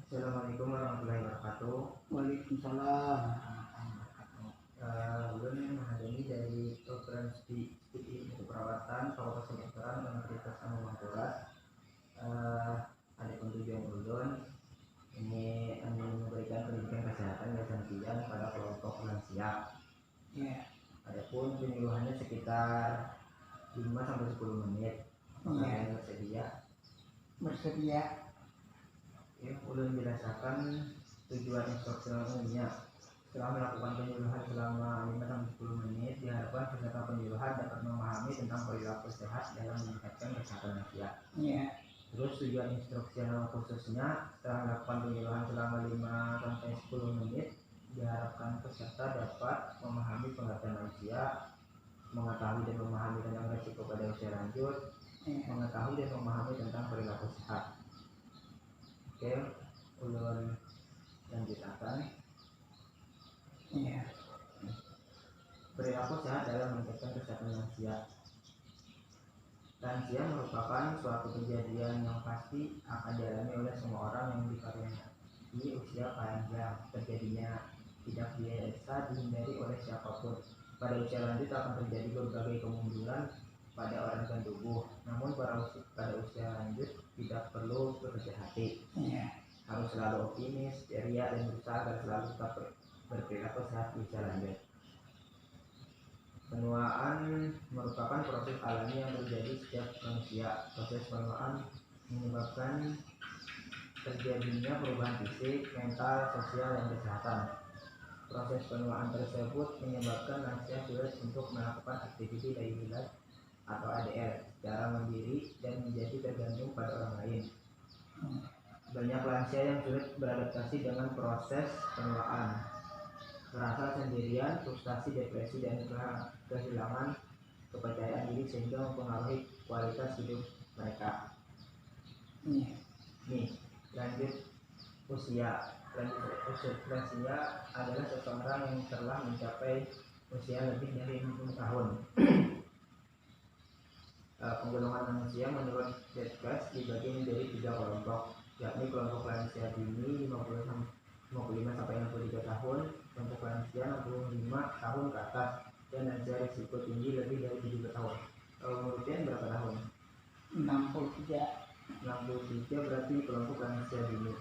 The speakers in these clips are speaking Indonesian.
Assalamualaikum warahmatullahi wabarakatuh. Waalaikumsalam. Ulun menghadiri dari program studi ilmu keperawatan Fakultas Kedokteran Universitas Anumangkurat. Ada tujuan ulun ini memberikan pendidikan kesehatan esensial pada kelompok lansia. Adapun penyuluhannya sekitar 5-10 menit. Apakah yang bersedia? Ulun berdasarkan tujuan instruksional umumnya. Setelah melakukan penyuluhan selama 5-10 menit, diharapkan peserta penyuluhan dapat memahami tentang perilaku sehat dalam meningkatkan kesehatan lansia. Terus tujuan instruksional khususnya, setelah melakukan penyuluhan selama 5-10 menit, diharapkan peserta dapat memahami pengertian lansia, mengetahui dan memahami tentang risiko pada usia lanjut, mengetahui dan memahami tentang perilaku sehat. Oke, ulun lanjutkan. Perilaku sehat dalam meningkatkan kesehatan lansia. Lansia merupakan suatu kejadian yang pasti akan dialami oleh semua orang yang dikaruniai usia panjang. Terjadinya tidak biasa dihindari oleh siapapun. Pada usia lanjut akan terjadi berbagai kemunduran pada organ tubuh. Namun pada usia lanjut tidak perlu berkecil hati. Harus selalu optimis, ceria, dan berusaha agar selalu tetap berperilaku sehat di usia lanjut. Penuaan merupakan proses alami yang terjadi setiap manusia. Proses penuaan menyebabkan terjadinya perubahan fisik, mental, sosial, dan kesehatan. Proses penuaan tersebut menyebabkan lansia sulit untuk melakukan aktivitas daily life atau ADL secara mandiri dan menjadi tergantung pada orang lain. Banyak lansia yang sulit beradaptasi dengan proses penuaan, merasa sendirian, frustasi, depresi, dan kehilangan kepercayaan diri sehingga mempengaruhi kualitas hidup mereka. Lanjut usia. Lansia adalah seseorang yang telah mencapai usia lebih dari 60 tahun. Penggolongan lansia menurut Detkes dibagi menjadi 3 kelompok, yakni kelompok lansia dini 55-63 tahun, kelompok lansia 65 tahun ke atas, dan lansia risiko tinggi lebih dari 70 tahun. Kemudian berapa tahun? 63 berarti kelompok lansia dini.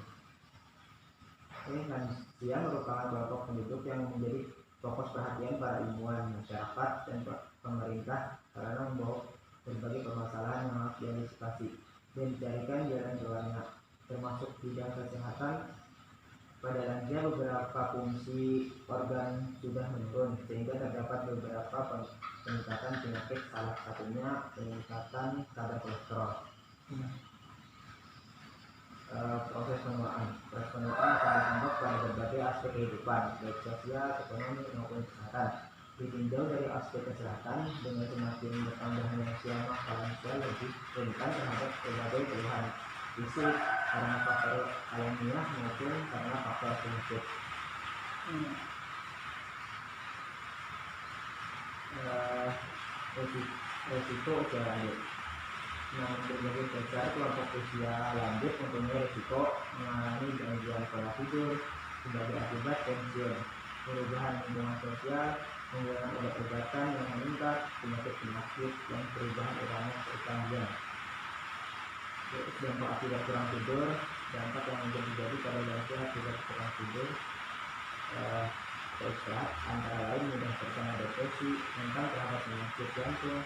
Lansia merupakan kelompok penduduk yang menjadi fokus perhatian para ilmuwan, masyarakat, dan pemerintah karena membawa berbagai permasalahan yang harus diantisipasi dan dicarikan jalan keluarnya, termasuk bidang kesehatan. Pada lansia beberapa fungsi organ sudah menurun sehingga terdapat beberapa peningkatan penyakit, salah satunya peningkatan kadar kolesterol. Proses penuaan akan berdampak pada berbagai aspek kehidupan, baik sosial, ekonomi, maupun kesehatan. Ditinjau dari aspek kesehatan, dengan semakin bertambahnya usia maka lansia lebih rentan terhadap berbagai keluhan fisik karena faktor alamiah maupun karena faktor penyakit. Resiko usia lanjut. Berbagai besar kelompok usia lanjut mempunyai risiko mengalami gangguan pola tidur sebagai akibat pensiun, perubahan lingkungan sosial, penggunaan obat-obatan yang meningkat, penyakit dan perubahan irama perkembangan. Dampak akibat kurang tidur. Dampak yang terjadi pada lansia akibat kurang tidur teristirahat antara lain mudah terkena depresi, rentan terhadap penyakit jantung,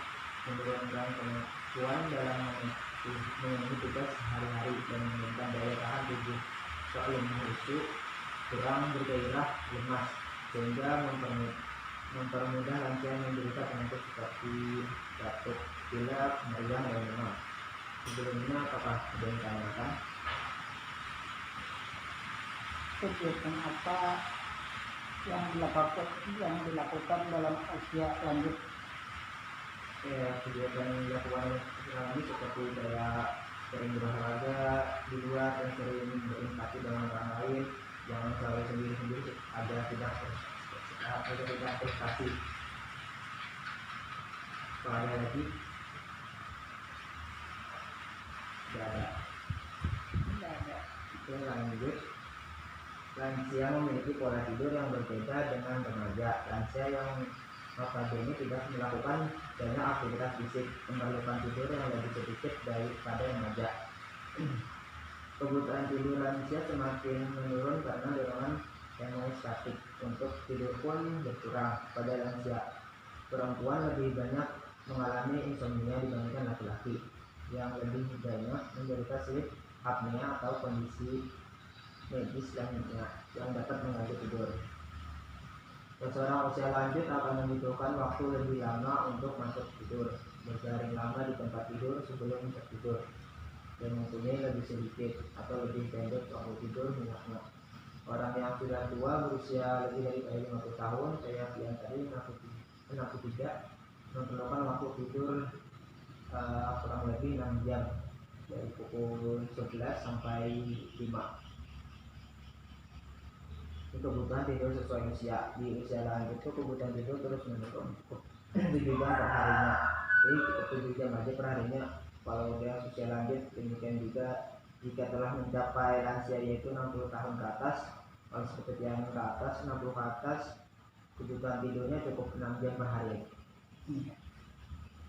menurunkan kemampuan dalam memenuhi tugas sehari-hari, dan menurunkan daya tahan tubuh, soal lesu, kurang bergairah, lemas, sehingga mempermudah lansia menderita penyakit seperti batuk, pilek, meriang, dan demam. Sebelumnya apakah ada yang ditanyakan? Kegiatan apa yang dilakukan dalam usia lanjut? Kegiatan yang dilakukan lanjut seperti kayak sering berolahraga di luar dan sering berinteraksi dengan orang lain, jangan selalu sendiri-sendiri agar tidak frustasi. Kalau ada lagi? Tidak ada. Oke, lanjut. Lansia memiliki pola tidur yang berbeda dengan remaja. Lansia yang notabene tidak melakukan banyak aktivitas fisik memerlukan tidur yang lebih sedikit daripada remaja. Kebutuhan tidur lansia semakin menurun karena dorongan hemostatik untuk tidur pun berkurang pada lansia. Perempuan lebih banyak mengalami insomnia dibandingkan laki-laki, yang lebih banyak menderita sleep apnea atau kondisi medis lainnya yang dapat mengganggu tidur. Seseorang usia lanjut akan membutuhkan waktu lebih lama untuk masuk tidur, berbaring lama di tempat tidur sebelum tertidur, dan mempunyai lebih sedikit atau lebih pendek waktu tidur hendaknya. Orang yang sudah tua berusia lebih dari 50 tahun, saya yang tadi 63, memerlukan waktu tidur kurang lebih 6 jam dari pukul 11 sampai 5. Kebutuhan tidur sesuai usia. Di usia lanjut itu kebutuhan tidur terus menurun 7 jam per harinya. Jadi cukup 7 jam aja per harinya kalau udah usia lanjut. Demikian juga jika telah mencapai lansia yaitu 60 tahun ke atas, kalau seperti yang ke atas 60 ke atas, kebutuhan tidurnya cukup 6 jam per hari.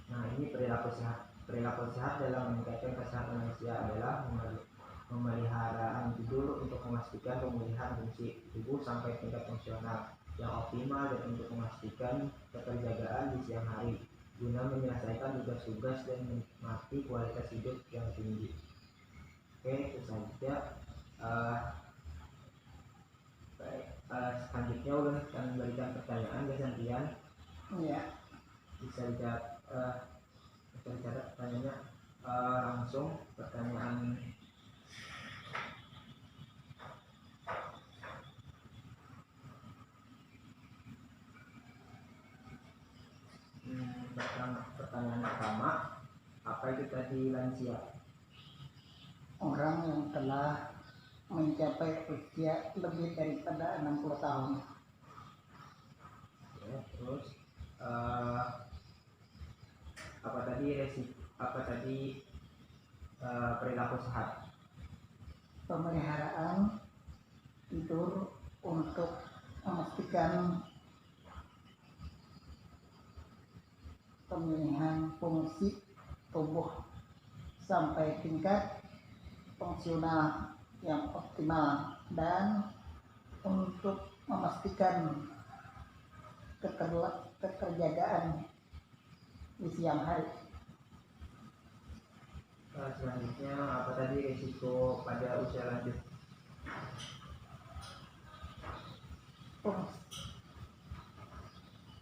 Nah, ini perilaku sehat. Perilaku sehat dalam meningkatkan kesehatan manusia adalah pemeliharaan tidur untuk memastikan pemulihan fungsi tubuh sampai tingkat fungsional yang optimal dan untuk memastikan keterjagaan di siang hari guna menyelesaikan tugas-tugas dan menikmati kualitas hidup yang tinggi. Oke, itu saja. Selanjutnya udah akan memberikan pertanyaan gantian. Iya. Bisa cara pertanyaannya langsung pertanyaan. Pertanyaan pertama, apa itu tadi lansia? Orang yang telah mencapai usia lebih daripada 60 tahun. Ya, terus apa tadi perilaku sehat? Pemeliharaan tidur untuk memastikan pemilihan fungsi tubuh sampai tingkat fungsional yang optimal dan untuk memastikan keterjagaan di siang hari. Selanjutnya apa tadi risiko pada usia lanjut?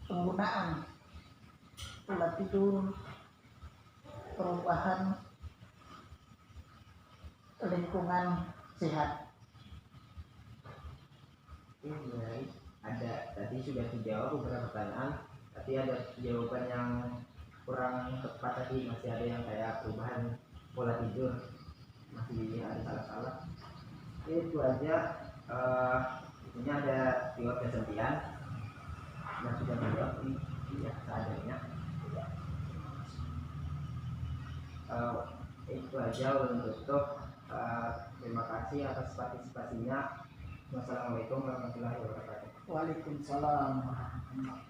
Penggunaan pola tidur, perubahan lingkungan sehat. Baik, ada tadi sudah dijawab beberapa pertanyaan, tapi ada jawaban yang kurang tepat tadi, masih ada yang kayak perubahan pola tidur, masih ada salah-salah. Itu aja. Ini ada tiga kesentian yang sudah dijawab ini ya seadanya. Itu aja untuk terima kasih atas partisipasinya. Wassalamualaikum warahmatullahi wabarakatuh. Waalaikumsalam warahmatullahi wabarakatuh.